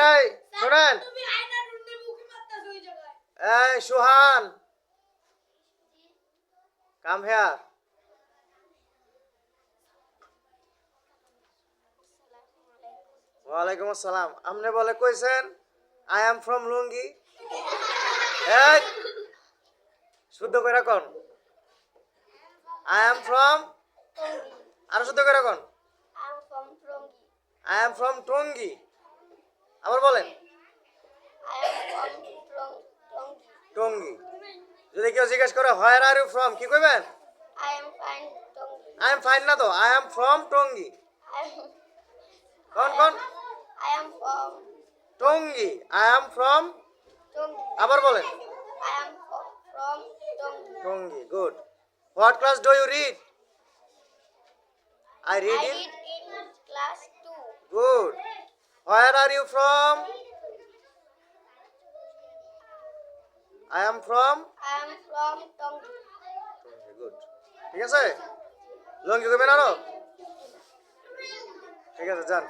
এই শুনেন, এই সুহান, কাম হেয়ার। ওয়ালাইকুম আসসালাম। আপনি বলে কইছেন আই এম ফ্রম লুঙ্গি। এই শুদ্ধ করে কোন, আই এম ফ্রম, আরো শুদ্ধ করে কোন, আই এম ফ্রম টঙ্গি। আবার বলেন টঙ্গি। যদি কেউ জিজ্ঞেস করে হোয়ার আর ইউ ফ্রম, কি কইবেন? আই এম ফাইন না তো, আই এম ফ্রম টঙ্গি। কোন কোন? Tongi, I am from. আবার বলেন Tongi. Good. What class do you read? I read in class 2. good. Where are you from? I am from I am from Tongi. good. ঠিক আছে, লঙ্গি কইবেন আরো? ঠিক আছে যান।